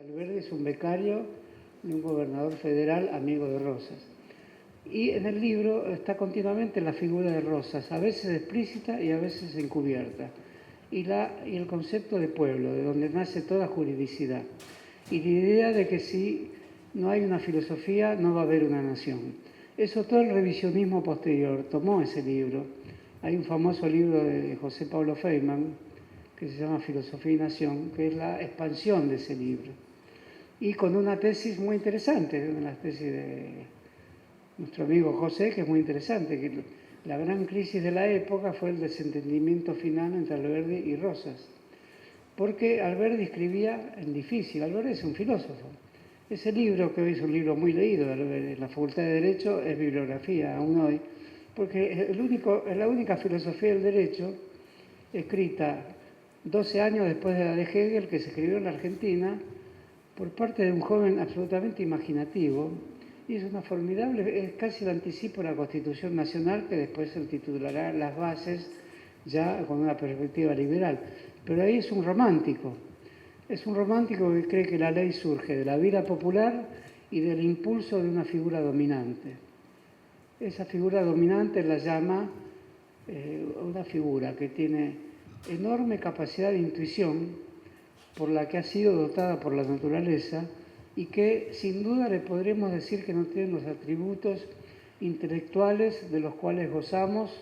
Alberdi es un becario de un gobernador federal amigo de Rosas. Y en el libro está continuamente la figura de Rosas, a veces explícita y a veces encubierta. Y el concepto de pueblo, de donde nace toda juridicidad. Y la idea de que si no hay una filosofía, no va a haber una nación. Eso todo el revisionismo posterior tomó ese libro. Hay un famoso libro de José Pablo Feynman, que se llama Filosofía y Nación, que es la expansión de ese libro. Y con una tesis muy interesante, una tesis de nuestro amigo José, que es muy interesante, que la gran crisis de la época fue el desentendimiento final entre Alberdi y Rosas. Porque Alberdi escribía en difícil, Alberdi es un filósofo. Ese libro, que hoy es un libro muy leído de Alberdi, en la Facultad de Derecho, es bibliografía aún hoy, porque es la única filosofía del derecho escrita 12 años después de la de Hegel, que se escribió en la Argentina, por parte de un joven absolutamente imaginativo, y es una formidable, es casi el anticipo de la Constitución Nacional, que después se titulará Las Bases, ya con una perspectiva liberal. Pero ahí es un romántico que cree que la ley surge de la vida popular y del impulso de una figura dominante. Esa figura dominante la llama una figura que tiene enorme capacidad de intuición, por la que ha sido dotada por la naturaleza y que sin duda le podremos decir que no tiene los atributos intelectuales de los cuales gozamos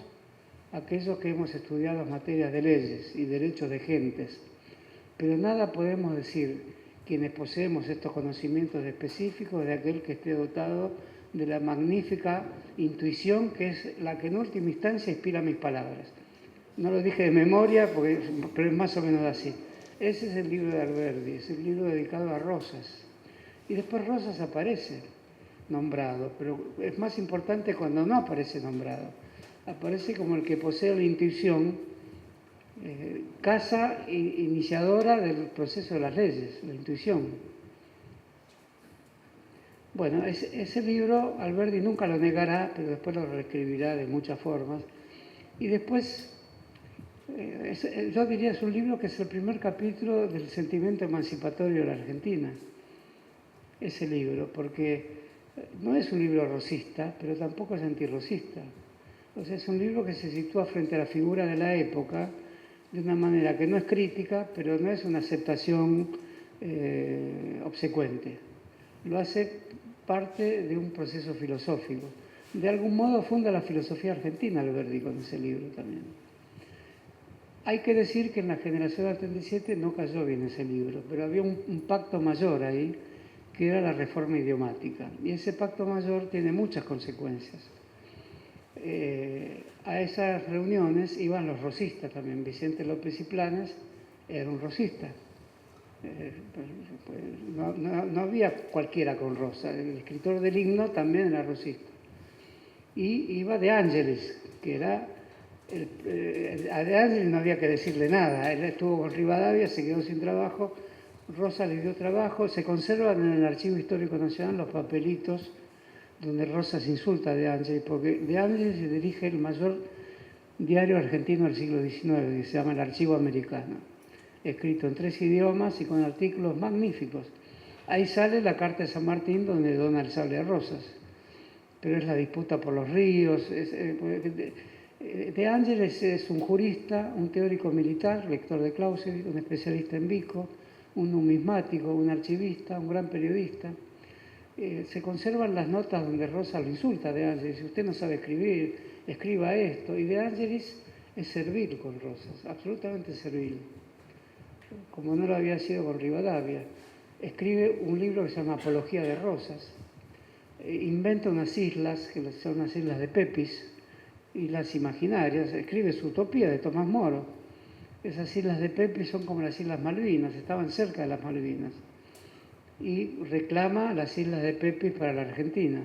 aquellos que hemos estudiado materias de leyes y derechos de gentes. Pero nada podemos decir quienes poseemos estos conocimientos específicos de aquel que esté dotado de la magnífica intuición que es la que en última instancia inspira mis palabras. No lo dije de memoria, pero es más o menos así. Ese es el libro de Alberdi, es el libro dedicado a Rosas. Y después Rosas aparece nombrado, pero es más importante cuando no aparece nombrado. Aparece como el que posee la intuición, casa iniciadora del proceso de las leyes, la intuición. Bueno, ese libro Alberdi nunca lo negará, pero después lo reescribirá de muchas formas. Y después yo diría es un libro que es el primer capítulo del sentimiento emancipatorio de la Argentina, ese libro, porque no es un libro rosista, pero tampoco es antirrosista. O sea, es un libro que se sitúa frente a la figura de la época de una manera que no es crítica, pero no es una aceptación obsecuente. Lo hace parte de un proceso filosófico. De algún modo funda la filosofía argentina Alberdi con ese libro también. Hay que decir que en la generación del 37 no cayó bien ese libro, pero había un pacto mayor ahí, que era la reforma idiomática. Y ese pacto mayor tiene muchas consecuencias. A esas reuniones iban los rosistas también. Vicente López y Planas era un rosista. No había cualquiera con Rosa. El escritor del himno también era rosista. Y iba De Ángelis, que era... a De Ángelis no había que decirle nada. Él estuvo con Rivadavia, se quedó sin trabajo. Rosa le dio trabajo. Se conservan en el Archivo Histórico Nacional los papelitos donde Rosas insulta a De Ángelis, porque De Ángelis se dirige el mayor diario argentino del siglo XIX, que se llama El Archivo Americano, escrito en 3 idiomas y con artículos magníficos. Ahí sale la Carta de San Martín, donde dona el sable a Rosas, pero es la disputa por los ríos. De Ángelis es un jurista, un teórico militar, lector de Clausewitz, un especialista en Vico, un numismático, un archivista, un gran periodista. Se conservan las notas donde Rosa lo insulta a De Ángelis. Si usted no sabe escribir, escriba esto. Y De Ángelis es servil con Rosas, absolutamente servil, como no lo había sido con Rivadavia. Escribe un libro que se llama Apología de Rosas. Inventa unas islas, que son unas islas de Pepys, islas imaginarias. Escribe su Utopía de Tomás Moro. Esas islas de Pepys son como las Islas Malvinas, estaban cerca de las Malvinas. Y reclama las islas de Pepys para la Argentina.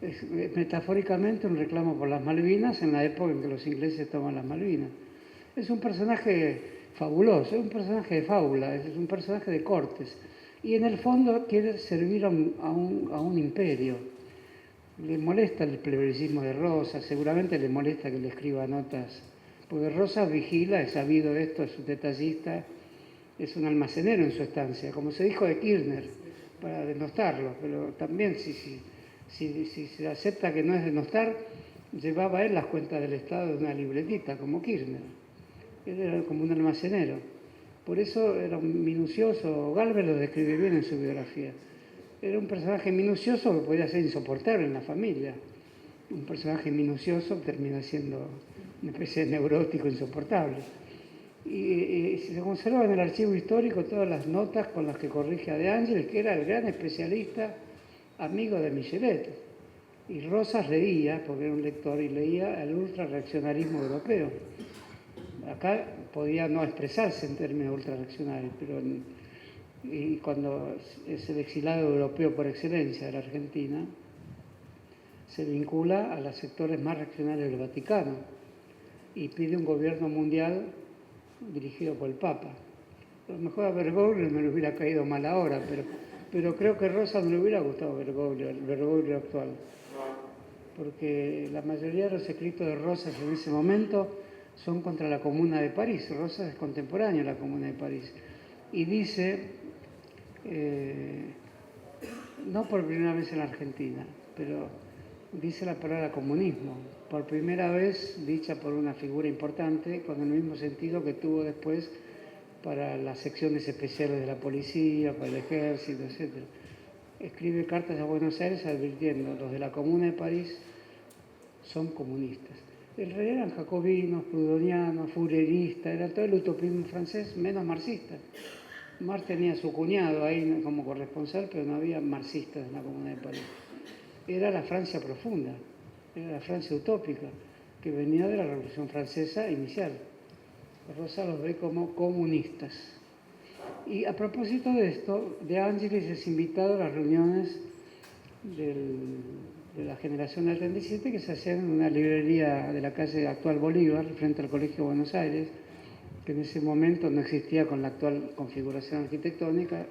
Es metafóricamente un reclamo por las Malvinas en la época en que los ingleses toman las Malvinas. Es un personaje fabuloso, es un personaje de fábula, es un personaje de cortes. Y en el fondo quiere servir a un imperio. Le molesta el plebiscismo de Rosas, seguramente le molesta que le escriba notas, porque Rosas vigila, es sabido esto, es un detallista, es un almacenero en su estancia, como se dijo de Kirchner, para denostarlo, pero también si se acepta que no es denostar, llevaba él las cuentas del Estado de una libretita, como Kirchner. Él era como un almacenero. Por eso era un minucioso, Galvez lo describe bien en su biografía. Era un personaje minucioso que podía ser insoportable en la familia. Un personaje minucioso termina siendo una especie de neurótico insoportable. Y se conserva en el archivo histórico todas las notas con las que corrige a De Ángeles, que era el gran especialista, amigo de Michelet. Y Rosas leía, porque era un lector, y leía el ultrarreaccionarismo europeo. Acá podía no expresarse en términos ultrarreaccionarios, pero y cuando es el exilado europeo por excelencia de la Argentina, se vincula a los sectores más reaccionarios del Vaticano y pide un gobierno mundial dirigido por el Papa. A lo mejor a Bergoglio me le hubiera caído mal ahora, pero creo que a Rosas no le hubiera gustado Bergoglio, el Bergoglio actual, porque la mayoría de los escritos de Rosas en ese momento son contra la Comuna de París. Rosas es contemporáneo a la Comuna de París. Y dice, no por primera vez en la Argentina, pero dice la palabra comunismo, por primera vez dicha por una figura importante, con el mismo sentido que tuvo después para las secciones especiales de la policía, para el ejército, etc. Escribe cartas a Buenos Aires advirtiendo, los de la Comuna de París son comunistas. En realidad eran jacobinos, proudhonianos, fourieristas, era todo el utopismo francés, menos marxista. Marx tenía su cuñado ahí como corresponsal, pero no había marxistas en la Comuna de París. Era la Francia profunda, era la Francia utópica, que venía de la Revolución Francesa inicial. Rosa los ve como comunistas. Y a propósito de esto, De Ángeles es invitado a las reuniones de la generación del 37 que se hacían en una librería de la calle actual Bolívar, frente al Colegio de Buenos Aires, que en ese momento no existía con la actual configuración arquitectónica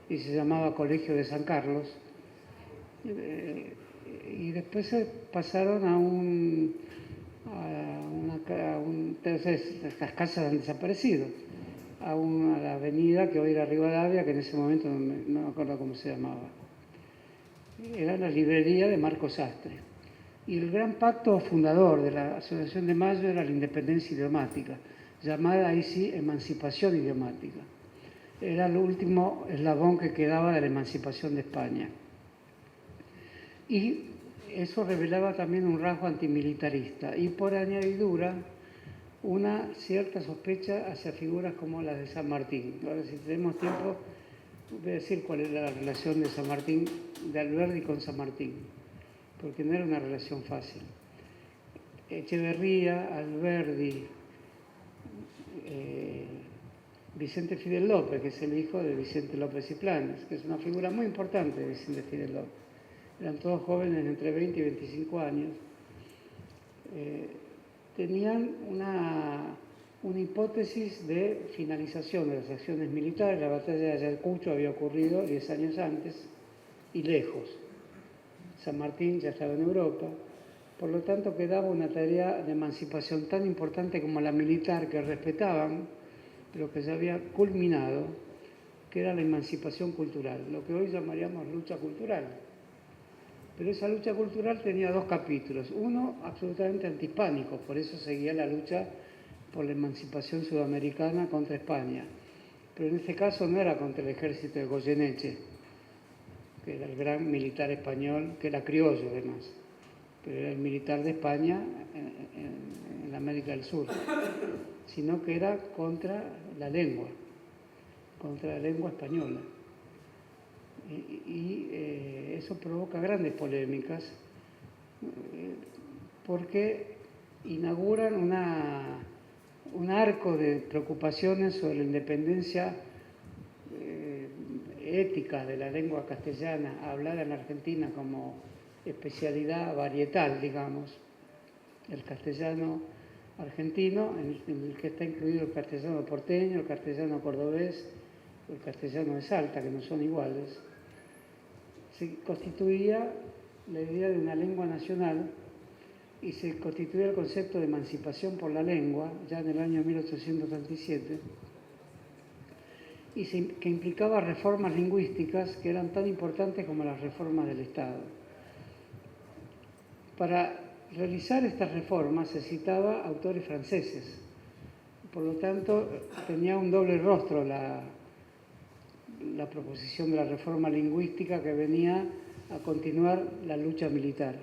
y se llamaba Colegio de San Carlos. Y después se pasaron estas casas han desaparecido, a la avenida que hoy era Rivadavia, que en ese momento no me acuerdo cómo se llamaba. Era la librería de Marcos Sastre. Y el gran pacto fundador de la Asociación de Mayo era la independencia idiomática, llamada ahí sí emancipación idiomática. Era el último eslabón que quedaba de la emancipación de España. Y eso revelaba también un rasgo antimilitarista y por añadidura una cierta sospecha hacia figuras como las de San Martín. Ahora, si tenemos tiempo, voy a decir cuál era la relación de San Martín, de Alberdi con San Martín, porque no era una relación fácil. Echeverría, Alberdi, Vicente Fidel López, que es el hijo de Vicente López y Planes, que es una figura muy importante de Vicente Fidel López. Eran todos jóvenes entre 20 y 25 años. Tenían una hipótesis de finalización de las acciones militares. La batalla de Ayacucho había ocurrido 10 años antes y lejos. San Martín ya estaba en Europa. Por lo tanto, quedaba una tarea de emancipación tan importante como la militar, que respetaban, pero que ya había culminado, que era la emancipación cultural, lo que hoy llamaríamos lucha cultural. Pero esa lucha cultural tenía dos capítulos, uno absolutamente antihispánico, por eso seguía la lucha por la emancipación sudamericana contra España. Pero en este caso no era contra el ejército de Goyeneche, que era el gran militar español, que era criollo además, pero era el militar de España en América del Sur, sino que era contra la lengua española. Y eso provoca grandes polémicas porque inauguran un arco de preocupaciones sobre la independencia ética de la lengua castellana, hablada en Argentina como especialidad varietal, digamos, el castellano argentino, en el que está incluido el castellano porteño, el castellano cordobés, el castellano de Salta, que no son iguales. Se constituía la idea de una lengua nacional y se constituía el concepto de emancipación por la lengua ya en el año 1837, y que implicaba reformas lingüísticas que eran tan importantes como las reformas del Estado. Para realizar estas reformas se citaba autores franceses, por lo tanto tenía un doble rostro la proposición de la reforma lingüística que venía a continuar la lucha militar.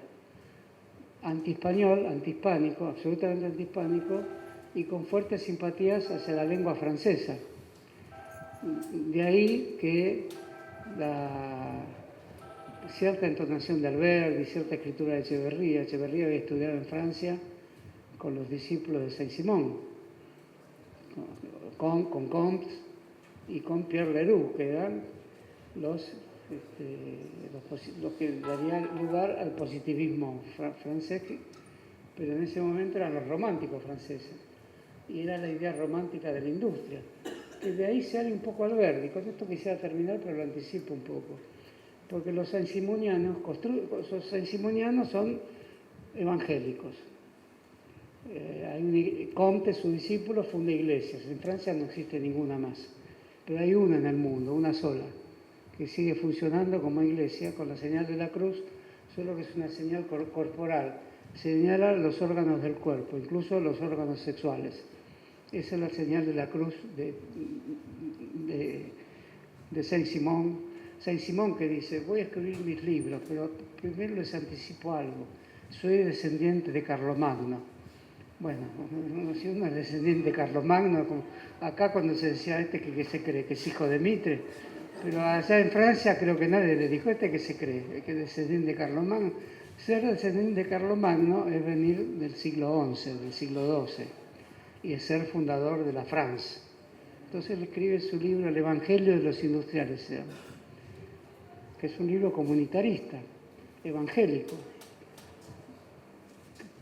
Antiespañol, antihispánico, absolutamente antihispánico, y con fuertes simpatías hacia la lengua francesa. De ahí que la cierta entonación de Alberdi, cierta escritura de Echeverría. Echeverría había estudiado en Francia con los discípulos de Saint-Simon, con Comte y con Pierre Leroux, que eran los que darían lugar al positivismo francés, pero en ese momento eran los románticos franceses, y era la idea romántica de la industria. Que de ahí sale un poco Alberdi. Con esto quisiera terminar, pero lo anticipo un poco. Porque los saint-simonianos son evangélicos. Comte, su discípulo, funda iglesias. En Francia no existe ninguna más. Pero hay una en el mundo, una sola, que sigue funcionando como iglesia con la señal de la cruz, solo que es una señal corporal. Señala los órganos del cuerpo, incluso los órganos sexuales. Esa es la señal de la cruz de Saint-Simon. Saint-Simon que dice, voy a escribir mis libros, pero primero les anticipo algo. Soy descendiente de Carlomagno. Bueno, si uno es descendiente de Carlomagno, acá cuando se decía que se cree, que es hijo de Mitre, pero allá en Francia creo que nadie le dijo que se cree, que es descendiente de Carlomagno. Ser descendiente de Carlomagno es venir del siglo XI, del siglo XII, y es ser fundador de la France. Entonces él escribe su libro El Evangelio de los Industriales, que es un libro comunitarista, evangélico,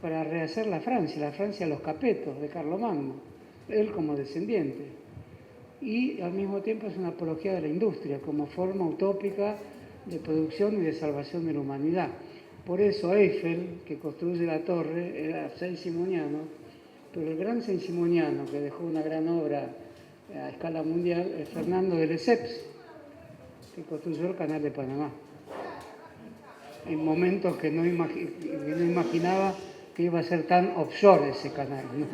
para rehacer la Francia de los Capetos, de Carlomagno, él como descendiente. Y al mismo tiempo es una apología de la industria como forma utópica de producción y de salvación de la humanidad. Por eso Eiffel, que construye la torre, era saint-simoniano, pero el gran saint-simoniano que dejó una gran obra a escala mundial es Fernando de Lesseps, que construyó el Canal de Panamá. En momentos que no imaginaba que iba a ser tan offshore ese canal, ¿no?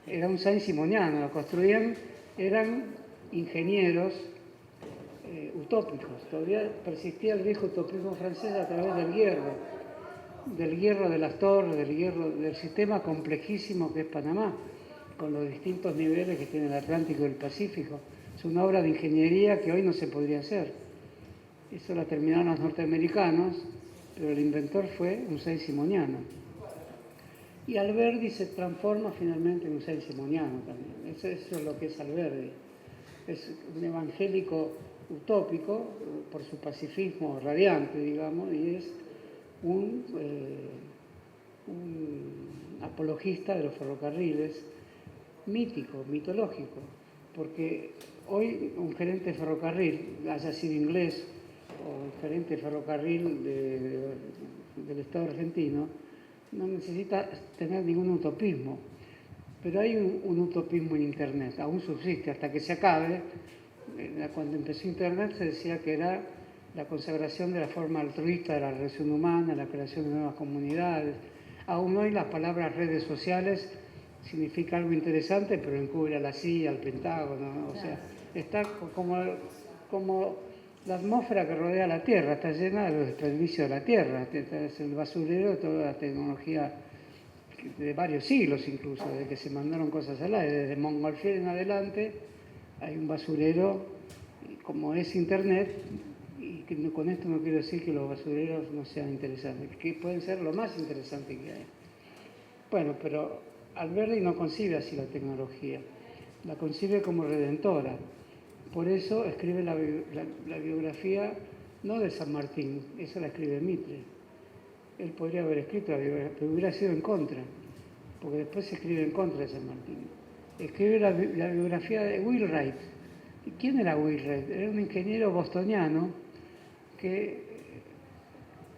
Era un saint-simoniano, lo construían, eran ingenieros utópicos. Todavía persistía el viejo utopismo francés a través del hierro de las torres, del sistema complejísimo que es Panamá, con los distintos niveles que tiene el Atlántico y el Pacífico. Es una obra de ingeniería que hoy no se podría hacer. Eso la terminaron los norteamericanos, pero el inventor fue un saint-simoniano. Y Alberdi se transforma finalmente en un saint-simoniano también. Eso es lo que es Alberdi. Es un evangélico utópico por su pacifismo radiante, digamos, y es un apologista de los ferrocarriles, mítico, mitológico, porque hoy un gerente de ferrocarril, haya sido inglés o un gerente de ferrocarril del Estado argentino, no necesita tener ningún utopismo, pero hay un utopismo en Internet, aún subsiste hasta que se acabe. Cuando empezó Internet se decía que era la consagración de la forma altruista de la relación humana, la creación de nuevas comunidades. Aún hoy las palabras redes sociales significa algo interesante, pero encubre a la CIA, al Pentágono, ¿no? O sea, está como la atmósfera que rodea la Tierra, está llena de los desperdicios de la Tierra, es el basurero de toda la tecnología de varios siglos incluso, desde que se mandaron cosas al aire, desde Montgolfier en adelante hay un basurero, como es Internet, y que con esto no quiero decir que los basureros no sean interesantes, que pueden ser lo más interesante que hay. Bueno, pero Alberdi no concibe así la tecnología, la concibe como redentora. Por eso escribe la biografía no de San Martín, esa la escribe Mitre. Él podría haber escrito la biografía, pero hubiera sido en contra, porque después se escribe en contra de San Martín. Escribe la biografía de Wheelwright. ¿Y quién era Wheelwright? Era un ingeniero bostoniano que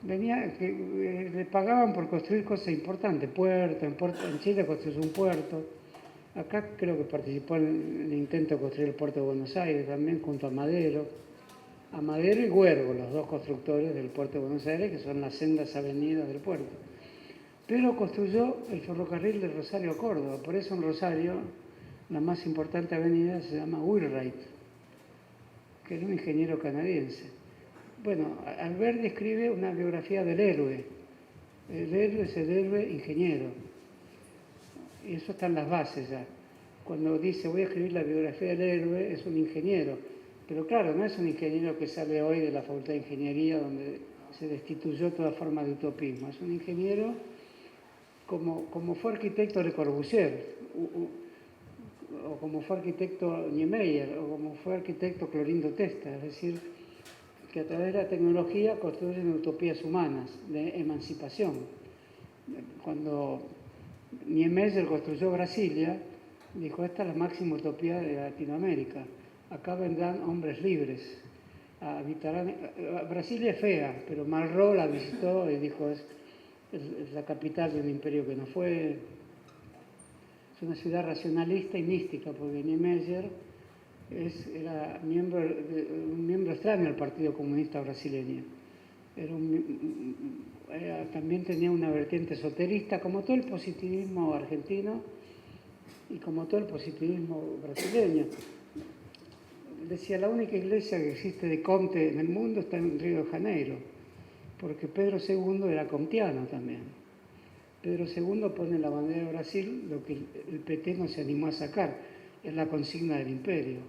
le pagaban por construir cosas importantes, puertos, en Chile construyó un puerto, Acá creo que participó en el intento de construir el puerto de Buenos Aires también, junto a Madero y Huergo, los dos constructores del puerto de Buenos Aires, que son las sendas avenidas del puerto. Pero construyó el ferrocarril de Rosario a Córdoba, por eso en Rosario la más importante avenida se llama Wheelwright, que era un ingeniero canadiense. Bueno, Alberdi escribe una biografía del héroe. El héroe es el héroe ingeniero. Y eso está en las bases ya. Cuando dice voy a escribir la biografía del héroe, es un ingeniero. Pero claro, no es un ingeniero que sale hoy de la Facultad de Ingeniería donde se destituyó toda forma de utopismo. Es un ingeniero como fue arquitecto Le Corbusier, o como fue arquitecto Niemeyer, o como fue arquitecto Clorindo Testa. Es decir, que a través de la tecnología construyen utopías humanas de emancipación. Cuando Niemeyer construyó Brasilia, dijo, esta es la máxima utopía de Latinoamérica. Acá vendrán hombres libres. Brasilia es fea, pero Malraux la visitó y dijo, es la capital de un imperio que no fue. Es una ciudad racionalista y mística, porque Niemeyer era un miembro extraño al Partido Comunista Brasileño. También tenía una vertiente esoterista, como todo el positivismo argentino y como todo el positivismo brasileño. Decía, la única iglesia que existe de Comte en el mundo está en Río de Janeiro, porque Pedro II era comtiano también. Pedro II pone en la bandera de Brasil lo que el PT no se animó a sacar, es la consigna del imperio.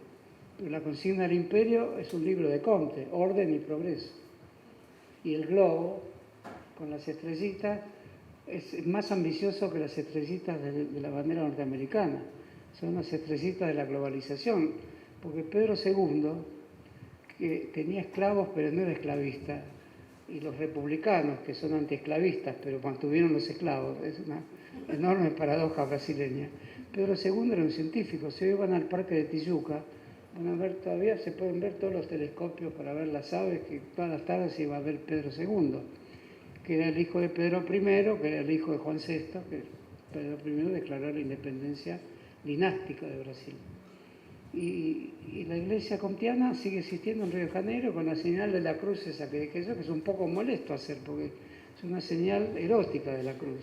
Pero la consigna del imperio es un libro de Comte, Orden y Progreso. Y el globo, con las estrellitas, es más ambicioso que las estrellitas de la bandera norteamericana. Son las estrellitas de la globalización. Porque Pedro II, que tenía esclavos pero no era esclavista, y los republicanos, que son antiesclavistas pero mantuvieron los esclavos, es una enorme paradoja brasileña. Pedro II era un científico. Si hoy van al parque de Tijuca, van a ver, todavía se pueden ver todos los telescopios para ver las aves, que todas las tardes se iba a ver Pedro II, que era el hijo de Pedro I, que era el hijo de Juan VI, que Pedro I declaró la independencia dinástica de Brasil. Y la iglesia comtiana sigue existiendo en Río de Janeiro con la señal de la cruz esa que es un poco molesto hacer, porque es una señal erótica de la cruz.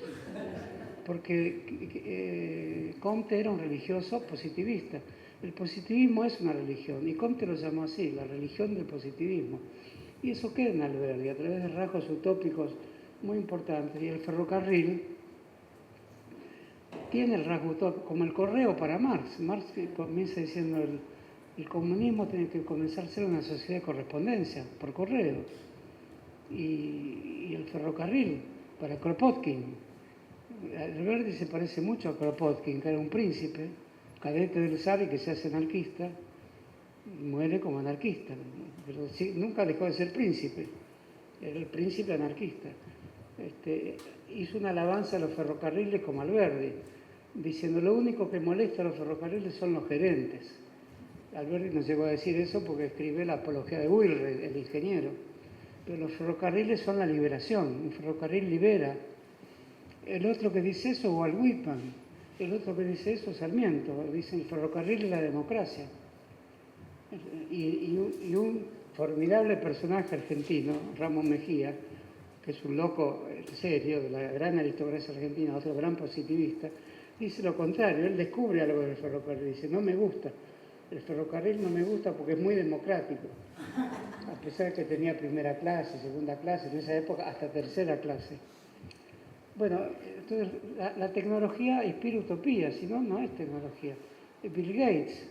Porque Comte era un religioso positivista. El positivismo es una religión, y Comte lo llamó así, la religión del positivismo. Y eso queda en Alberdi, a través de rasgos utópicos muy importantes. Y el ferrocarril tiene el rasgo utópico, como el correo para Marx. Marx comienza diciendo el comunismo tiene que comenzar a ser una sociedad de correspondencia, por correo. Y el ferrocarril para Kropotkin. Alberdi se parece mucho a Kropotkin, que era un príncipe, cadete del zar y que se hace anarquista, y muere como anarquista. Pero sí, nunca dejó de ser príncipe, era el príncipe anarquista. Hizo una alabanza a los ferrocarriles como Alberdi, diciendo lo único que molesta a los ferrocarriles son los gerentes. Alberdi no llegó a decir eso porque escribe la apología de Wheelwright, el ingeniero. Pero los ferrocarriles son la liberación, un ferrocarril libera. El otro que dice eso, Walt Whitman. El otro que dice eso, Sarmiento. Dice el ferrocarril es la democracia. Y un formidable personaje argentino, Ramón Mejía, que es un loco serio de la gran aristocracia argentina, otro gran positivista, dice lo contrario. Él descubre algo del ferrocarril, dice, no me gusta. El ferrocarril no me gusta porque es muy democrático. A pesar de que tenía primera clase, segunda clase, en esa época hasta tercera clase. Bueno, entonces la tecnología inspira utopía, si no, no es tecnología. Bill Gates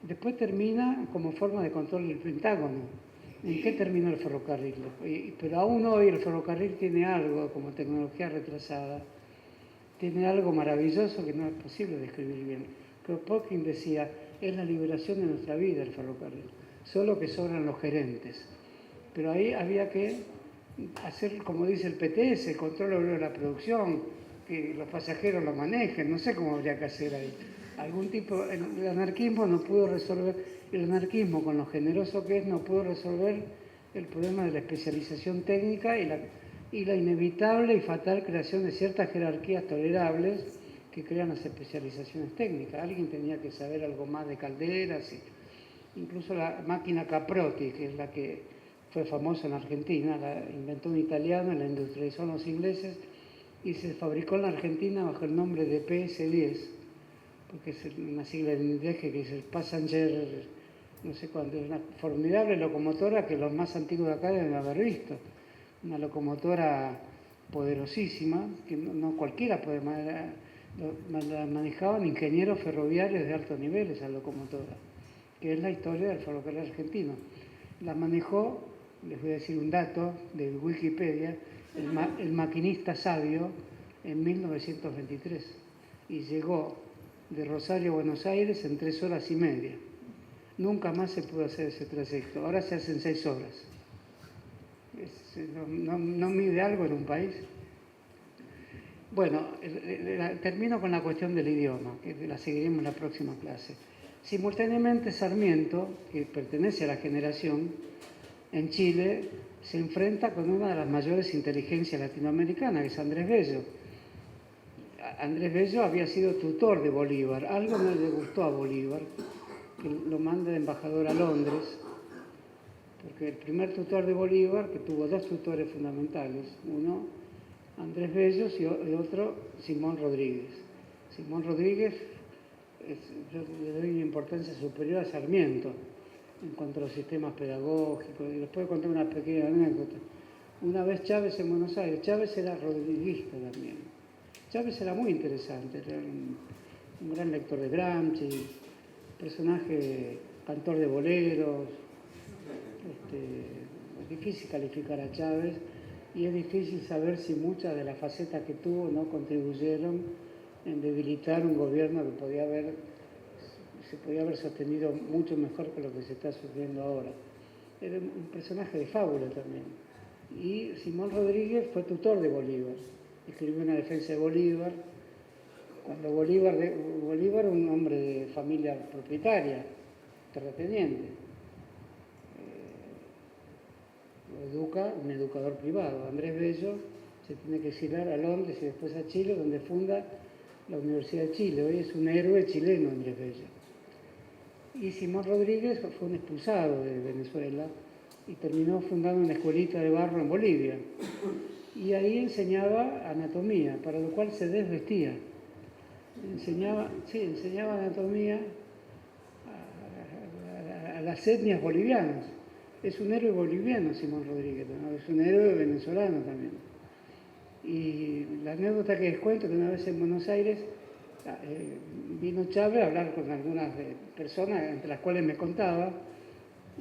después termina como forma de control del Pentágono. ¿En qué terminó el ferrocarril? Pero aún hoy el ferrocarril tiene algo como tecnología retrasada, tiene algo maravilloso que no es posible describir bien. Kropotkin decía, es la liberación de nuestra vida el ferrocarril, solo que sobran los gerentes. Pero ahí había que hacer, como dice el PTS, el control obrero de la producción, que los pasajeros lo manejen, no sé cómo habría que hacer ahí. Algún tipo, el anarquismo no pudo resolver, el anarquismo con lo generoso que es, no pudo resolver el problema de la especialización técnica y la inevitable y fatal creación de ciertas jerarquías tolerables que crean las especializaciones técnicas. Alguien tenía que saber algo más de calderas, incluso la máquina Caprotti, que es la que fue famosa en Argentina, la inventó un italiano, la industrializó los ingleses y se fabricó en la Argentina bajo el nombre de PS-10, porque es una sigla en inglés que es el Passenger, no sé cuánto, es una formidable locomotora que los más antiguos de acá deben haber visto. Una locomotora poderosísima, que no cualquiera puede manejar, la manejaban ingenieros ferroviarios de alto nivel esa locomotora, que es la historia del ferrocarril argentino. La manejó, les voy a decir un dato de Wikipedia, el maquinista Sabio en 1923 y llegó de Rosario a Buenos Aires en 3 horas y media. Nunca más se pudo hacer ese trayecto, ahora se hace en 6 horas. No mide algo en un país. Bueno, termino con la cuestión del idioma, que la seguiremos en la próxima clase. Simultáneamente Sarmiento, que pertenece a la generación, en Chile se enfrenta con una de las mayores inteligencias latinoamericanas, que es Andrés Bello. Andrés Bello había sido tutor de Bolívar, algo no le gustó a Bolívar, que lo manda de embajador a Londres, porque el primer tutor de Bolívar, que tuvo 2 tutores fundamentales, uno Andrés Bello y otro Simón Rodríguez. Simón Rodríguez, yo le doy una importancia superior a Sarmiento en cuanto a los sistemas pedagógicos, y les puedo contar una pequeña anécdota. Una vez Chávez en Buenos Aires, Chávez era rodriguista también. Chávez era muy interesante, era un gran lector de Gramsci, personaje, cantor de boleros. Es difícil calificar a Chávez y es difícil saber si muchas de las facetas que tuvo no contribuyeron en debilitar un gobierno que se podía haber sostenido mucho mejor que lo que se está sufriendo ahora. Era un personaje de fábula también. Y Simón Rodríguez fue tutor de Bolívar, escribió una defensa de Bolívar, cuando Bolívar era un hombre de familia propietaria, terrateniente. Lo educa un educador privado. Andrés Bello se tiene que exilar a Londres y después a Chile, donde funda la Universidad de Chile. Hoy es un héroe chileno Andrés Bello. Y Simón Rodríguez fue un expulsado de Venezuela y terminó fundando una escuelita de barro en Bolivia. Y ahí enseñaba anatomía, para lo cual se desvestía. Enseñaba anatomía a las etnias bolivianas. Es un héroe boliviano Simón Rodríguez, ¿no? Es un héroe venezolano también. Y la anécdota que les cuento, que una vez en Buenos Aires vino Chávez a hablar con algunas personas, entre las cuales me contaba,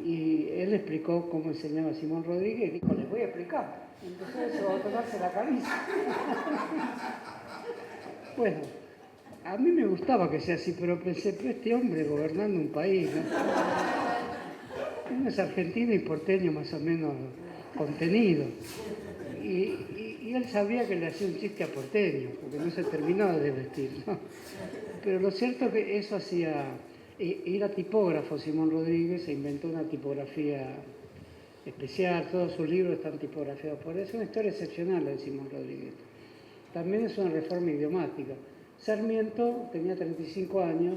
y él explicó cómo enseñaba Simón Rodríguez y dijo, les voy a explicar. Y empezó a tomarse la camisa. Bueno, a mí me gustaba que sea así, pero pensé, pero este hombre gobernando un país, ¿no? Uno es argentino y porteño más o menos contenido. Y él sabía que le hacía un chiste a porteño, porque no se terminó de vestir, ¿no? Pero lo cierto es que eso hacía... Era tipógrafo Simón Rodríguez, se inventó una tipografía especial, todos sus libros están tipografiados por eso. Es una historia excepcional la de Simón Rodríguez. También es una reforma idiomática. Sarmiento tenía 35 años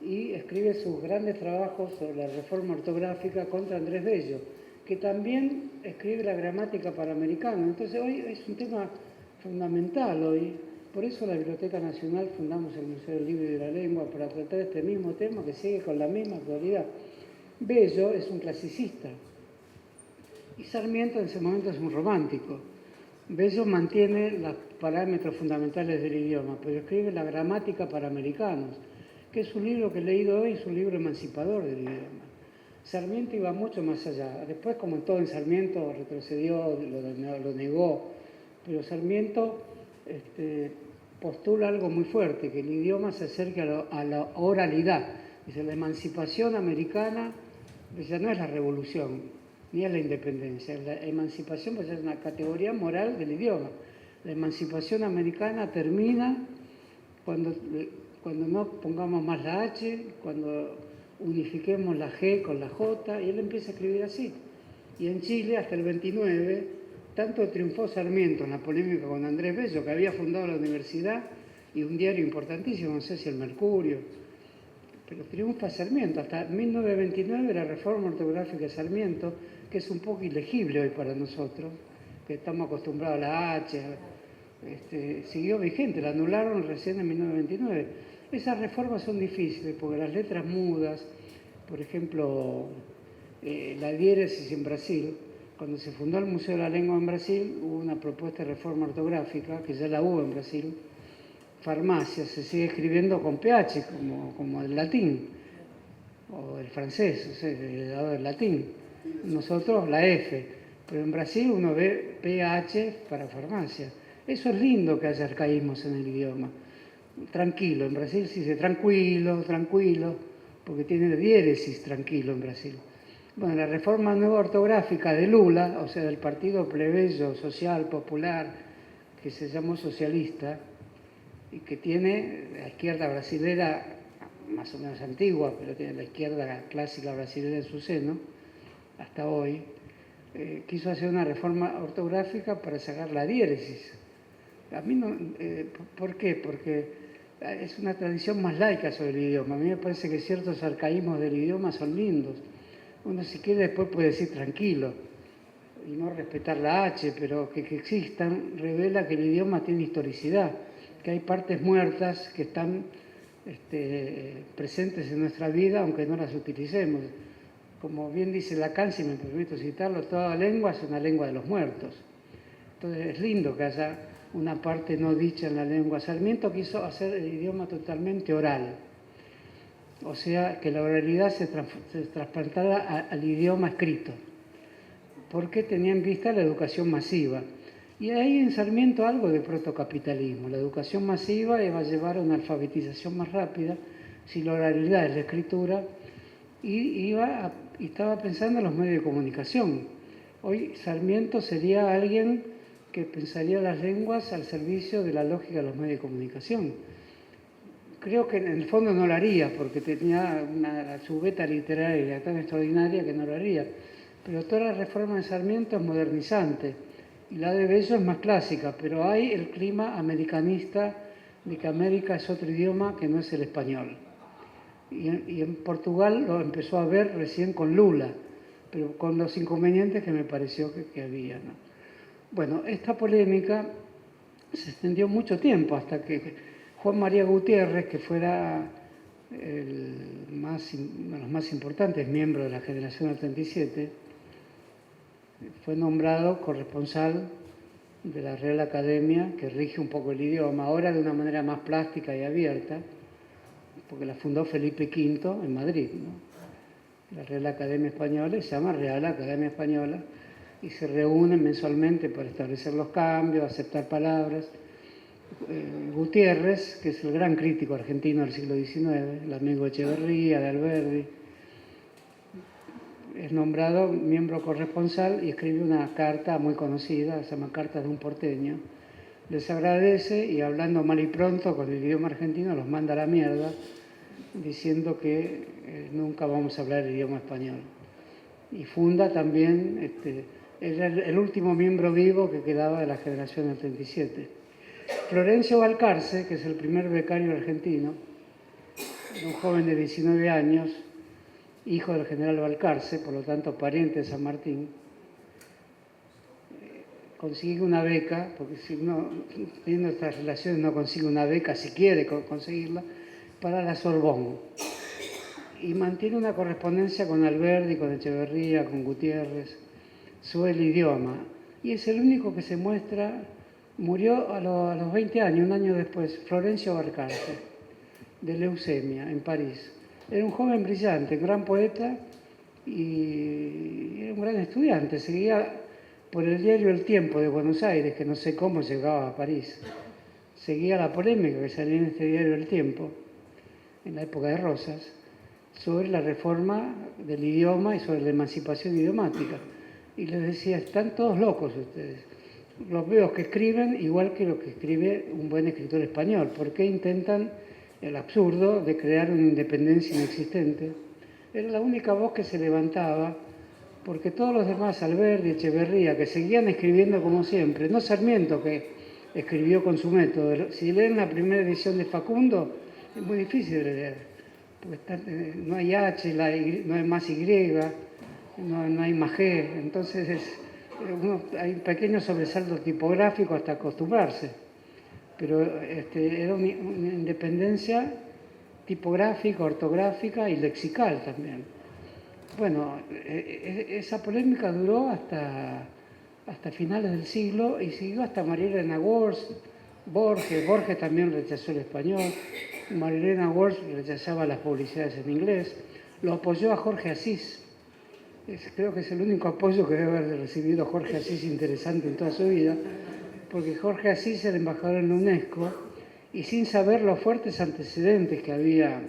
y escribe sus grandes trabajos sobre la reforma ortográfica contra Andrés Bello, que también escribe la gramática panamericana. Entonces hoy es un tema fundamental hoy. Por eso la Biblioteca Nacional fundamos el Museo del Libro y de la Lengua, para tratar este mismo tema que sigue con la misma actualidad. Bello es un clasicista y Sarmiento en ese momento es un romántico. Bello mantiene los parámetros fundamentales del idioma, pero escribe la gramática para americanos, que es un libro que he leído hoy, es un libro emancipador del idioma. Sarmiento iba mucho más allá. Después, como en todo en Sarmiento, retrocedió, lo negó, pero Sarmiento postula algo muy fuerte, que el idioma se acerque a la oralidad. Dice, la emancipación americana ya no es la revolución, ni es la independencia. La emancipación pues, es una categoría moral del idioma. La emancipación americana termina cuando no pongamos más la H, cuando unifiquemos la G con la J, y él empieza a escribir así. Y en Chile, hasta el 29, tanto triunfó Sarmiento en la polémica con Andrés Bello, que había fundado la universidad, y un diario importantísimo, no sé si el Mercurio, pero triunfa Sarmiento. Hasta 1929 la reforma ortográfica de Sarmiento, que es un poco ilegible hoy para nosotros, que estamos acostumbrados a la H, siguió vigente, la anularon recién en 1929. Esas reformas son difíciles porque las letras mudas, por ejemplo, la diéresis en Brasil, cuando se fundó el Museo de la Lengua en Brasil, hubo una propuesta de reforma ortográfica, que ya la hubo en Brasil. Farmacia se sigue escribiendo con PH, como el latín, o el francés, o sea, el lado del latín. Nosotros la F, pero en Brasil uno ve PH para farmacia. Eso es lindo que haya arcaísmos en el idioma. Tranquilo, en Brasil se dice tranquilo, tranquilo, porque tiene diéresis tranquilo en Brasil. Bueno, la reforma nueva ortográfica de Lula, o sea, del Partido Plebeyo Social Popular, que se llamó socialista, y que tiene la izquierda brasilera, más o menos antigua, pero tiene la izquierda clásica brasilera en su seno, hasta hoy, quiso hacer una reforma ortográfica para sacar la diéresis. A mí no, ¿por qué? Porque es una tradición más laica sobre el idioma. A mí me parece que ciertos arcaísmos del idioma son lindos. Uno si quiere después puede decir tranquilo y no respetar la H, pero que existan revela que el idioma tiene historicidad, que hay partes muertas que están presentes en nuestra vida aunque no las utilicemos. Como bien dice Lacan, si me permito citarlo, toda lengua es una lengua de los muertos. Entonces es lindo que haya una parte no dicha en la lengua. Sarmiento quiso hacer el idioma totalmente oral, o sea, que la oralidad se trasplantara al idioma escrito, porque tenía en vista la educación masiva. Y ahí en Sarmiento algo de protocapitalismo. La educación masiva va a llevar a una alfabetización más rápida, si la oralidad es la escritura, y estaba pensando en los medios de comunicación. Hoy Sarmiento sería alguien que pensaría las lenguas al servicio de la lógica de los medios de comunicación. Creo que en el fondo no lo haría, porque tenía su beta literaria tan extraordinaria que no lo haría. Pero toda la reforma de Sarmiento es modernizante, y la de Bello es más clásica, pero hay el clima americanista de que América es otro idioma que no es el español. Y en Portugal lo empezó a ver recién con Lula, pero con los inconvenientes que me pareció que había, ¿no? Bueno, esta polémica se extendió mucho tiempo hasta que Juan María Gutiérrez, que fuera uno de los más importantes miembros de la generación del 37, fue nombrado corresponsal de la Real Academia, que rige un poco el idioma, ahora de una manera más plástica y abierta, porque la fundó Felipe V en Madrid, ¿no? La Real Academia Española se llama Real Academia Española y se reúnen mensualmente para establecer los cambios, aceptar palabras. Gutiérrez, que es el gran crítico argentino del siglo XIX, el amigo de Echeverría, de Alberdi, es nombrado miembro corresponsal y escribe una carta muy conocida, se llama Carta de un porteño. Les agradece y hablando mal y pronto con el idioma argentino los manda a la mierda, diciendo que nunca vamos a hablar el idioma español. Y funda también, era el último miembro vivo que quedaba de la generación del 37. Florencio Balcarce, que es el primer becario argentino, un joven de 19 años, hijo del general Balcarce, por lo tanto pariente de San Martín, consigue una beca, porque si no, teniendo estas relaciones no consigue una beca, si quiere conseguirla, para la Sorbonne. Y mantiene una correspondencia con Alberdi, con Echeverría, con Gutiérrez, sobre el idioma. Y es el único que se muestra, murió a los 20 años, un año después, Florencio Balcarce, de leucemia, en París. Era un joven brillante, gran poeta y era un gran estudiante. Seguía por el diario El Tiempo de Buenos Aires, que no sé cómo llegaba a París. Seguía la polémica que salía en este diario El Tiempo, en la época de Rosas, sobre la reforma del idioma y sobre la emancipación idiomática. Y les decía, están todos locos ustedes. Los veo que escriben igual que lo que escribe un buen escritor español. ¿Por qué intentan el absurdo de crear una independencia inexistente? Era la única voz que se levantaba, porque todos los demás, Alberdi, Echeverría, que seguían escribiendo como siempre, no Sarmiento, que escribió con su método. Si leen la primera edición de Facundo, es muy difícil de leer, porque no hay H, no hay más Y, no hay más G, entonces hay un pequeño sobresalto tipográfico hasta acostumbrarse, pero era una independencia tipográfica, ortográfica y lexical también. Bueno, esa polémica duró hasta finales del siglo y siguió hasta María Elena Walsh, Borges también rechazó el español, María Elena Walsh rechazaba las publicidades en inglés, lo apoyó a Jorge Asís. Creo que es el único apoyo que debe haber recibido Jorge Asís interesante en toda su vida, porque Jorge Asís era embajador en la UNESCO y sin saber los fuertes antecedentes que había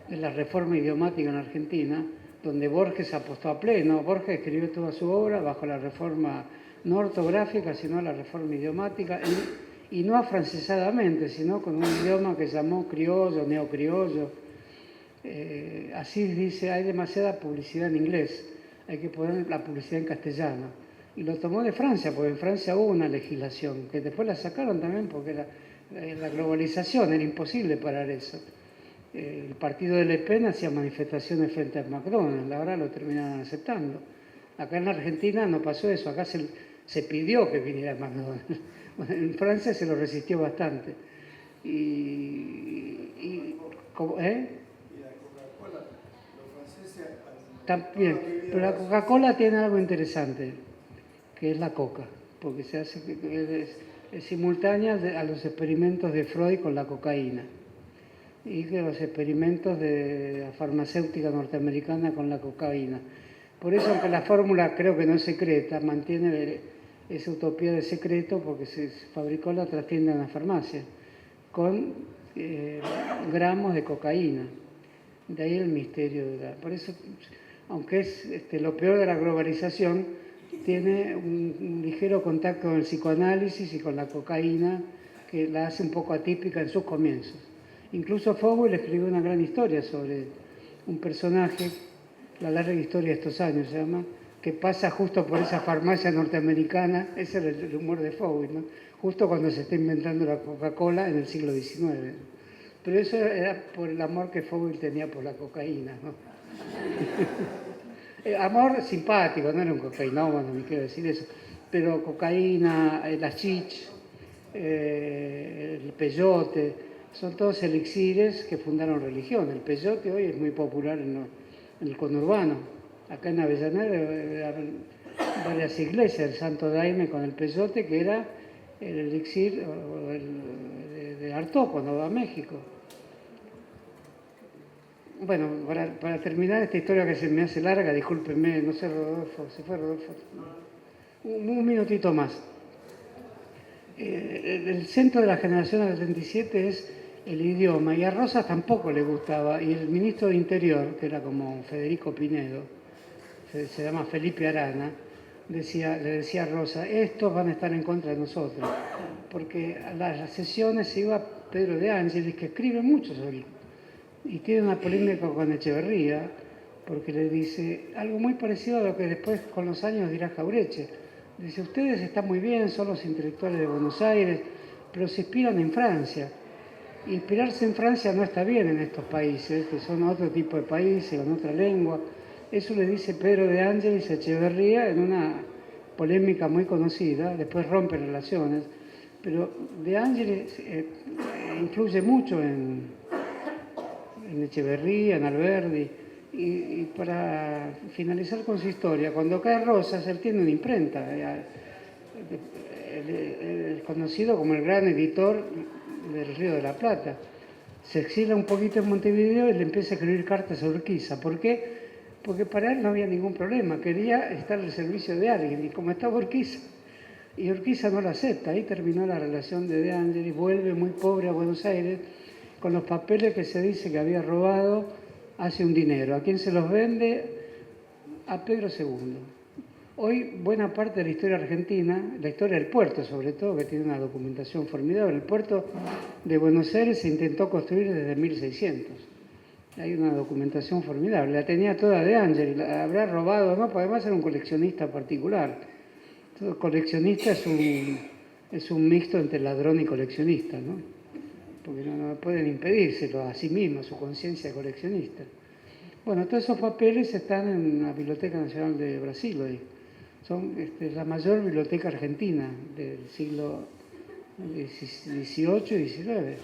de la reforma idiomática en Argentina, donde Borges apostó a pleno. Borges escribió toda su obra bajo la reforma no ortográfica, sino la reforma idiomática, y no afrancesadamente, sino con un idioma que llamó criollo, neocriollo. Así dice, hay demasiada publicidad en inglés, hay que poner la publicidad en castellano. Y lo tomó de Francia, porque en Francia hubo una legislación, que después la sacaron también porque la globalización, era imposible parar eso. El partido de Le Pen hacía manifestaciones frente a McDonald's, la verdad lo terminaron aceptando. Acá en la Argentina no pasó eso, acá se pidió que viniera McDonald's. En Francia se lo resistió bastante. ¿Eh? También, pero la Coca-Cola tiene algo interesante, que es la coca, porque se hace es simultánea a los experimentos de Freud con la cocaína y de los experimentos de la farmacéutica norteamericana con la cocaína. Por eso, aunque la fórmula creo que no es secreta, mantiene esa utopía de secreto, porque se fabricó la trastienda en la farmacia con gramos de cocaína. De ahí el misterio por eso, aunque es lo peor de la globalización, tiene un ligero contacto con el psicoanálisis y con la cocaína que la hace un poco atípica en sus comienzos. Incluso Fogel escribió una gran historia sobre un personaje, la larga historia de estos años se llama, que pasa justo por esa farmacia norteamericana, ese es el humor de Fogel, ¿no? Justo cuando se está inventando la Coca-Cola en el siglo XIX. Pero eso era por el amor que Fogel tenía por la cocaína, ¿no? Amor simpático, no era un cocainómano, ni quiero decir eso, pero cocaína, el hachís, el peyote, son todos elixires que fundaron religión. El peyote hoy es muy popular en el conurbano. Acá en Avellaneda hay varias iglesias, el Santo Daime con el peyote, que era el elixir de Artaud cuando va a México. Bueno, para terminar esta historia que se me hace larga, discúlpenme, no sé, Rodolfo, se fue Rodolfo. Un minutito más. El centro de la generación del 77 es el idioma, y a Rosas tampoco le gustaba, y el ministro de Interior, que era como Federico Pinedo, se llama Felipe Arana, le decía a Rosa, estos van a estar en contra de nosotros, porque a las sesiones se iba Pedro de Ángeles, que escribe mucho sobre y tiene una polémica con Echeverría, porque le dice algo muy parecido a lo que después con los años dirá Jauretche. Dice, ustedes están muy bien, son los intelectuales de Buenos Aires, pero se inspiran en Francia. Inspirarse en Francia no está bien en estos países, que son otro tipo de países, con otra lengua. Eso le dice Pedro de Ángeles a Echeverría en una polémica muy conocida, después rompen relaciones, pero de Ángeles influye mucho en Echeverría, en Alberdi, y para finalizar con su historia, cuando cae Rosas, él tiene una imprenta, conocido como el gran editor del Río de la Plata. Se exila un poquito en Montevideo y le empieza a escribir cartas a Urquiza. ¿Por qué? Porque para él no había ningún problema, quería estar al servicio de alguien, y como estaba Urquiza, y Urquiza no lo acepta, ahí terminó la relación de Angelis, vuelve muy pobre a Buenos Aires, con los papeles que se dice que había robado, hace un dinero. ¿A quién se los vende? A Pedro II. Hoy buena parte de la historia argentina, la historia del puerto sobre todo, que tiene una documentación formidable, el puerto de Buenos Aires se intentó construir desde 1600. Hay una documentación formidable, la tenía toda de Ángel, la habrá robado, ¿no? Porque además era un coleccionista particular. Todo coleccionista es es un mixto entre ladrón y coleccionista, ¿no? Porque no pueden impedírselo a sí mismo, a su conciencia de coleccionista. Bueno, todos esos papeles están en la Biblioteca Nacional de Brasil hoy. Son la mayor biblioteca argentina del siglo XVIII y XIX.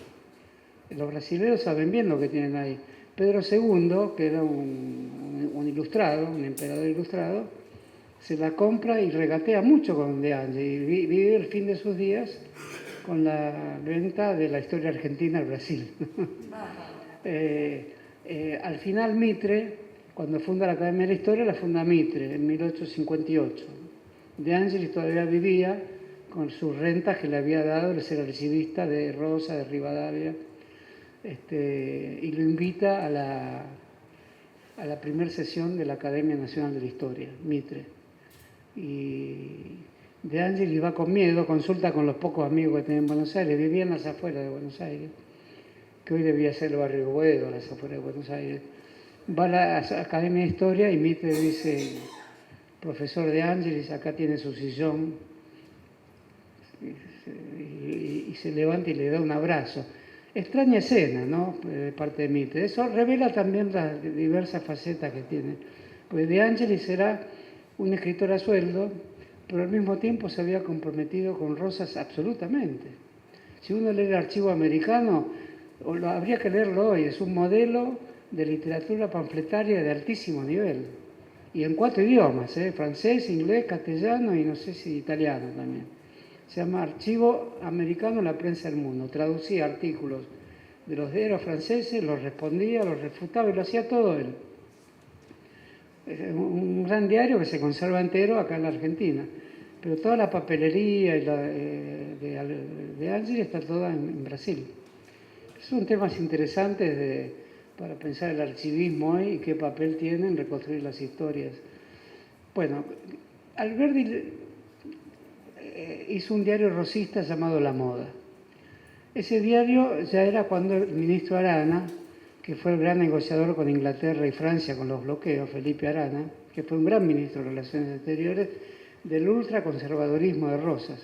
Los brasileños saben bien lo que tienen ahí. Pedro II, que era un ilustrado, un emperador ilustrado, se la compra y regatea mucho con De Angeli y vive el fin de sus días con la venta de la historia argentina al Brasil. Al final Mitre, cuando funda la Academia de la Historia, la funda Mitre en 1858. De Angelis todavía vivía con sus rentas que le había dado el ser archivista de Rosa, de Rivadavia, y lo invita a la primera sesión de la Academia Nacional de la Historia, Mitre. Y De Angelis va con miedo, consulta con los pocos amigos que tenía en Buenos Aires, vivía en las afueras de Buenos Aires, que hoy debía ser el barrio Boedo, las afueras de Buenos Aires. Va a la Academia de Historia y Mitre dice: profesor De Angelis, acá tiene su sillón, y se levanta y le da un abrazo. Extraña escena, ¿no?, de parte de Mitre. Eso revela también las diversas facetas que tiene. Pues De Angelis era un escritor a sueldo, pero al mismo tiempo se había comprometido con Rosas absolutamente. Si uno lee el archivo americano, habría que leerlo hoy, es un modelo de literatura panfletaria de altísimo nivel. Y en 4 idiomas, francés, inglés, castellano y no sé si italiano también. Se llama Archivo Americano de la Prensa del Mundo. Traducía artículos de los diarios franceses, los respondía, los refutaba y lo hacía todo él. Es un gran diario que se conserva entero acá en la Argentina. Pero toda la papelería y de Angelis está toda en Brasil. Son temas interesantes para pensar el archivismo hoy y qué papel tiene en reconstruir las historias. Bueno, Alberdi hizo un diario rosista llamado La Moda. Ese diario ya era cuando el ministro Arana, que fue el gran negociador con Inglaterra y Francia con los bloqueos, Felipe Arana, que fue un gran ministro de Relaciones Exteriores, del ultraconservadorismo de Rosas.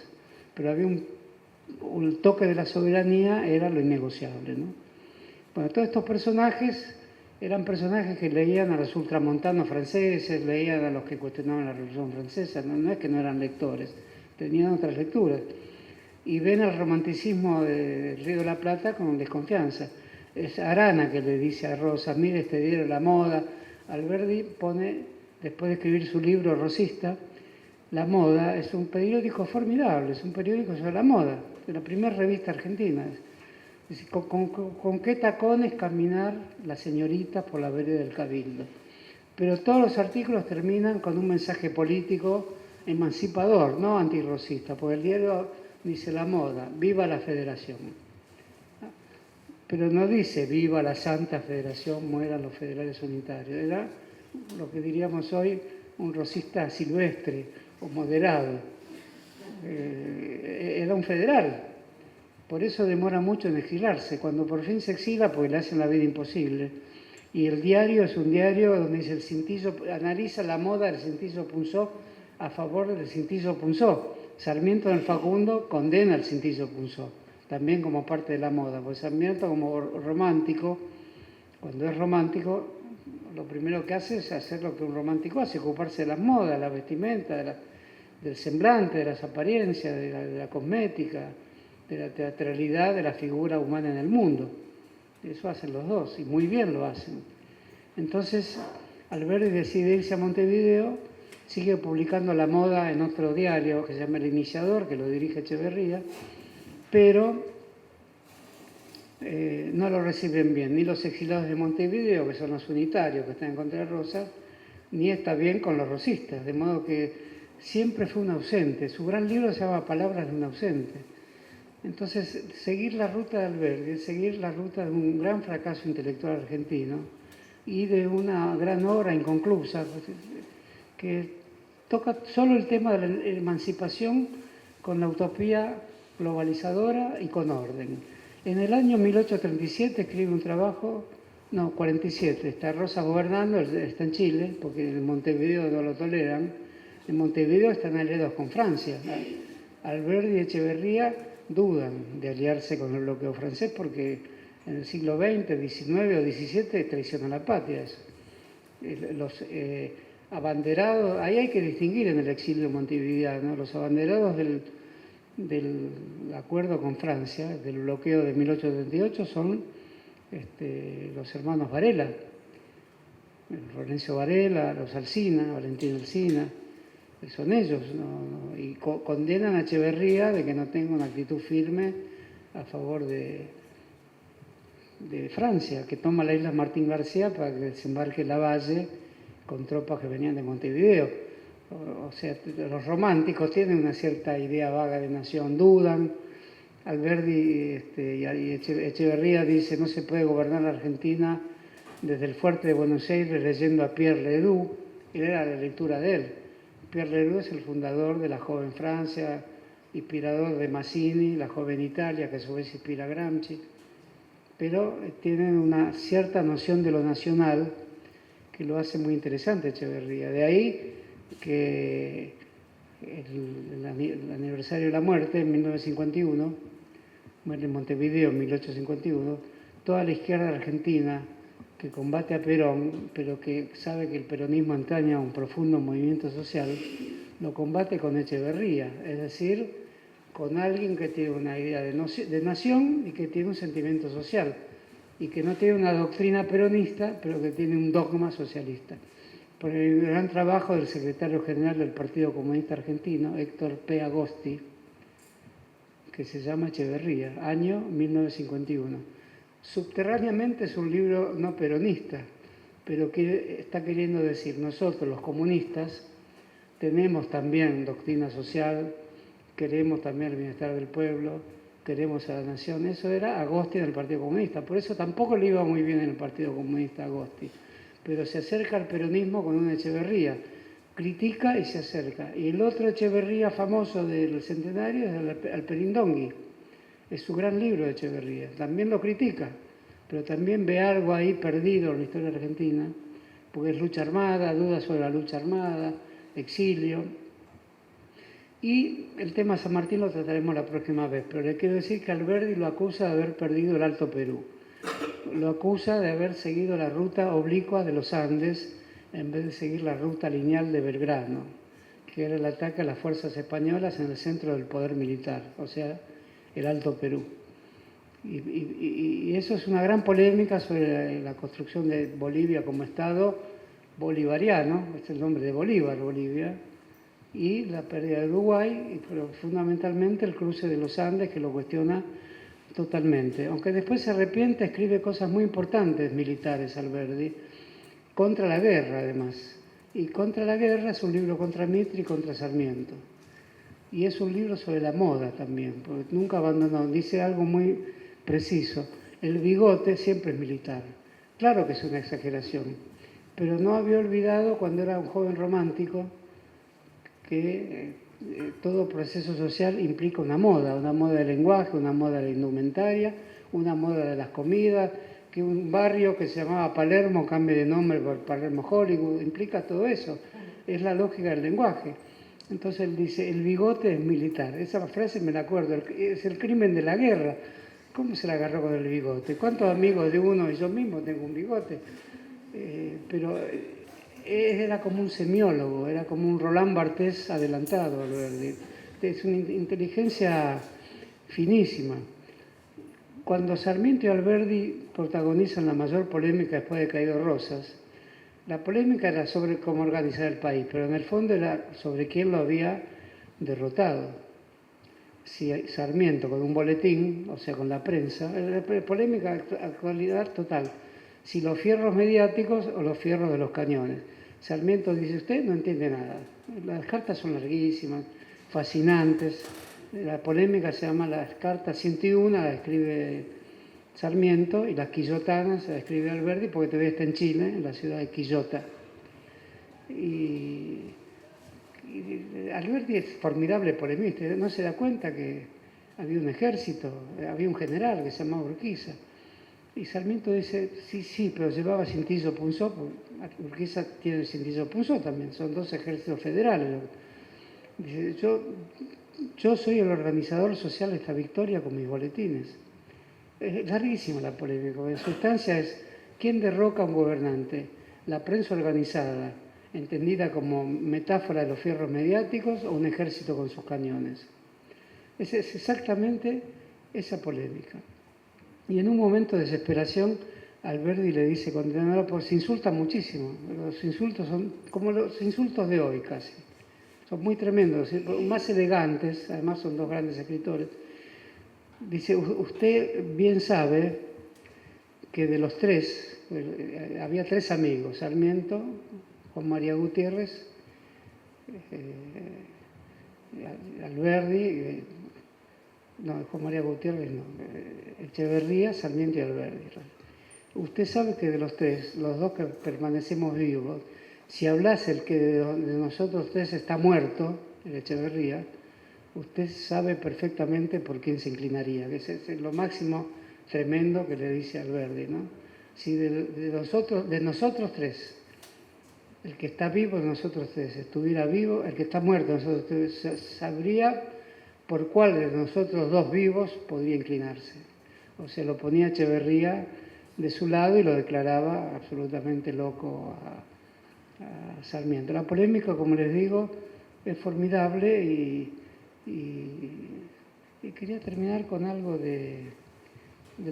Pero había un toque de la soberanía, era lo innegociable, ¿no? Bueno, todos estos personajes eran personajes que leían a los ultramontanos franceses, leían a los que cuestionaban la Revolución Francesa, no es que no eran lectores, tenían otras lecturas. Y ven el romanticismo del Río de la Plata con desconfianza. Es Arana que le dice a Rosas: mire este diario La Moda. Alberdi pone, después de escribir su libro rosista, La Moda es un periódico formidable, es un periódico sobre la moda, de la primera revista argentina. Es decir, con qué tacones caminar la señorita por la vereda del Cabildo. Pero todos los artículos terminan con un mensaje político emancipador, no antirrosista, porque el diario dice: La Moda, viva la Federación. Pero no dice: viva la Santa Federación, mueran los federales unitarios. Era lo que diríamos hoy un rosista silvestre o moderado. Era un federal. Por eso demora mucho en exilarse. Cuando por fin se exila, pues le hacen la vida imposible. Y el diario es un diario donde dice: el Cintillo analiza la moda del Cintillo Punzó a favor del Cintillo Punzó. Sarmiento del Facundo condena al Cintillo Punzó, también como parte de la moda. Pues Sarmiento, como romántico, cuando es romántico, lo primero que hace es hacer lo que un romántico hace: ocuparse de las modas, la vestimenta, del semblante, de las apariencias, de la cosmética, de la teatralidad de la figura humana en el mundo. Eso hacen los dos, y muy bien lo hacen. Entonces, Alberdi decide irse a Montevideo, sigue publicando La Moda en otro diario que se llama El Iniciador, que lo dirige Echeverría, pero no lo reciben bien, ni los exilados de Montevideo, que son los unitarios que están en contra de Rosas, ni está bien con los rosistas, de modo que siempre fue un ausente. Su gran libro se llama Palabras de un ausente. Entonces, seguir la ruta de Alberdi, seguir la ruta de un gran fracaso intelectual argentino y de una gran obra inconclusa, que toca solo el tema de la emancipación con la utopía globalizadora y con orden. En el año 1837 escribe un trabajo, 47, está Rosa gobernando, está en Chile, porque en Montevideo no lo toleran. En Montevideo están aliados con Francia. Alberdi y Echeverría dudan de aliarse con el bloqueo francés porque en el siglo XX, XIX o XVII traicionan la patria. Eso. Los abanderados, ahí hay que distinguir en el exilio montevideano, los abanderados del acuerdo con Francia, del bloqueo de 1838, son los hermanos Varela, Lorenzo Varela, los Alsina, Valentín Alsina, son ellos, y condenan a Echeverría de que no tenga una actitud firme a favor de Francia, que toma la isla Martín García para que desembarque Lavalle con tropas que venían de Montevideo. O sea, los románticos tienen una cierta idea vaga de nación, dudan. Alberdi y Echeverría dice no se puede gobernar la Argentina desde el fuerte de Buenos Aires leyendo a Pierre Leroux, y era la lectura de él. Pierre Leroux es el fundador de la joven Francia, inspirador de Mazzini, la joven Italia, que a su vez inspira a Gramsci, pero tienen una cierta noción de lo nacional que lo hace muy interesante Echeverría. De ahí que el aniversario de la muerte, en 1951, muere en Montevideo en 1851, toda la izquierda argentina que combate a Perón, pero que sabe que el peronismo entraña un profundo movimiento social, lo combate con Echeverría, es decir, con alguien que tiene una idea de nación y que tiene un sentimiento social, y que no tiene una doctrina peronista, pero que tiene un dogma socialista. Por el gran trabajo del secretario general del Partido Comunista Argentino, Héctor P. Agosti, que se llama Echeverría, año 1951. Subterráneamente es un libro no peronista, pero que está queriendo decir, nosotros los comunistas tenemos también doctrina social, queremos también el bienestar del pueblo, queremos a la nación. Eso era Agosti en el Partido Comunista. Por eso tampoco le iba muy bien en el Partido Comunista Agosti. Pero se acerca al peronismo con una Echeverría. Critica y se acerca. Y el otro Echeverría famoso del centenario es Alperindongui. Es su gran libro de Echeverría. También lo critica, pero también ve algo ahí perdido en la historia argentina, porque es lucha armada, dudas sobre la lucha armada, exilio. Y el tema San Martín lo trataremos la próxima vez, pero le quiero decir que Alberdi lo acusa de haber perdido el Alto Perú. Lo acusa de haber seguido la ruta oblicua de los Andes en vez de seguir la ruta lineal de Belgrano, que era el ataque a las fuerzas españolas en el centro del poder militar, o sea, el Alto Perú. Y eso es una gran polémica sobre la construcción de Bolivia como Estado bolivariano, es el nombre de Bolívar, Bolivia, y la pérdida de Uruguay, pero fundamentalmente el cruce de los Andes, que lo cuestiona totalmente. Aunque después se arrepiente, escribe cosas muy importantes militares, Alberdi, contra la guerra además. Y contra la guerra es un libro contra Mitre y contra Sarmiento. Y es un libro sobre la moda también, porque nunca abandonó, dice algo muy preciso. El bigote siempre es militar. Claro que es una exageración, pero no había olvidado cuando era un joven romántico que todo proceso social implica una moda del lenguaje, una moda de la indumentaria, una moda de las comidas, que un barrio que se llamaba Palermo cambie de nombre por Palermo Hollywood, implica todo eso, es la lógica del lenguaje. Entonces él dice, el bigote es militar, esa frase me la acuerdo, es el crimen de la guerra. ¿Cómo se la agarró con el bigote? ¿Cuántos amigos de uno y yo mismo tengo un bigote? Pero era como un semiólogo, era como un Roland Barthes adelantado, Alberdi. Es una inteligencia finísima. Cuando Sarmiento y Alberdi protagonizan la mayor polémica después de caído Rosas, la polémica era sobre cómo organizar el país, pero en el fondo era sobre quién lo había derrotado. Si Sarmiento con un boletín, o sea, con la prensa, polémica, actualidad total, si los fierros mediáticos o los fierros de los cañones. Sarmiento dice, usted no entiende nada, las cartas son larguísimas, fascinantes, la polémica se llama las cartas 101, la escribe Sarmiento, y las quillotanas la escribe Alberdi, porque todavía está en Chile, en la ciudad de Quillota. Y Alberdi es formidable polemista, no se da cuenta que había un ejército, había un general que se llamaba Urquiza. Y Sarmiento dice, sí, pero llevaba cintillo punzó, Urquiza tiene cintillo punzó también, son dos ejércitos federales. Dice, yo yo soy el organizador social de esta victoria con mis boletines. Es larguísima la polémica. En sustancia es quién derroca a un gobernante. La prensa organizada, entendida como metáfora de los fierros mediáticos, o un ejército con sus cañones. Es exactamente esa polémica. Y en un momento de desesperación, Alberdi le dice condenarlo, porque se insulta muchísimo. Los insultos son como los insultos de hoy casi. Son muy tremendos, más elegantes, además son dos grandes escritores. Dice, usted bien sabe que de los tres, había tres amigos, Sarmiento, Juan María Gutiérrez, Alberdi, no, Juan María Gutiérrez no, Echeverría, Sarmiento y Alberdi. Usted sabe que de los tres, los dos que permanecemos vivos, si hablase el que de nosotros tres está muerto, el Echeverría, usted sabe perfectamente por quién se inclinaría, que es lo máximo tremendo que le dice Alberdi, ¿no? Si de nosotros tres, el que está vivo de nosotros tres estuviera vivo, el que está muerto de nosotros tres sabría por cuál de nosotros dos vivos podría inclinarse. O sea, lo ponía Echeverría de su lado y lo declaraba absolutamente loco a Sarmiento. La polémica, como les digo, es formidable y quería terminar con algo del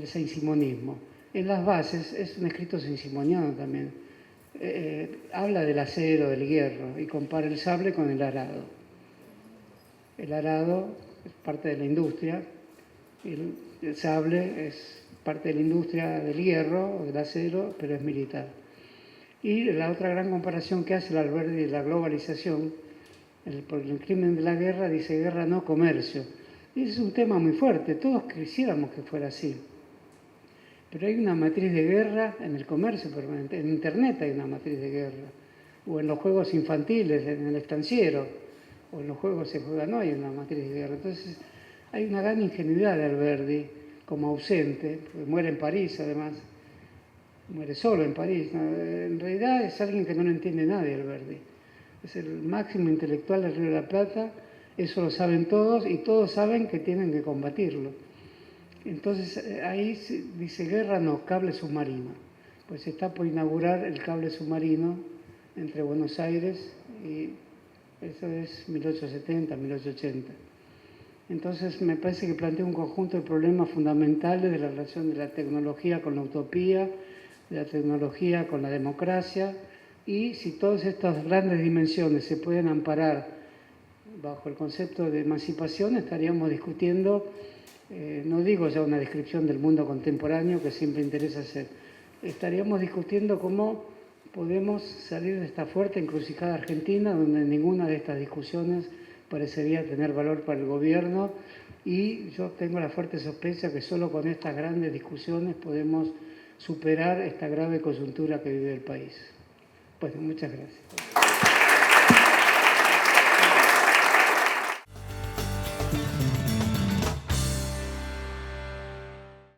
saint-simonismo. En las bases es un escrito saint-simoniano también. Habla del acero, del hierro y compara el sable con el arado. El arado es parte de la industria, el sable es parte de la industria del hierro o del acero, pero es militar. Y la otra gran comparación que hace el Alberdi de la globalización, por el crimen de la guerra, dice guerra no comercio. Y ese es un tema muy fuerte, todos quisiéramos que fuera así. Pero hay una matriz de guerra en el comercio permanente, en Internet hay una matriz de guerra, o en los juegos infantiles, en el estanciero, o en los juegos se juega, no hay una matriz de guerra. Entonces hay una gran ingenuidad de Alberdi como ausente, porque muere en París además, muere solo en París. En realidad es alguien que no lo entiende nadie, Alberdi. Es el máximo intelectual del Río de la Plata, eso lo saben todos y todos saben que tienen que combatirlo. Entonces ahí dice guerra no, cable submarino. Pues está por inaugurar el cable submarino entre Buenos Aires y eso es 1870, 1880. Entonces me parece que plantea un conjunto de problemas fundamentales de la relación de la tecnología con la utopía, de la tecnología con la democracia, y si todas estas grandes dimensiones se pueden amparar bajo el concepto de emancipación, estaríamos discutiendo, no digo ya una descripción del mundo contemporáneo que siempre interesa hacer, estaríamos discutiendo cómo podemos salir de esta fuerte encrucijada argentina, donde ninguna de estas discusiones parecería tener valor para el gobierno, y yo tengo la fuerte sospecha que solo con estas grandes discusiones podemos superar esta grave coyuntura que vive el país. Bueno, muchas gracias.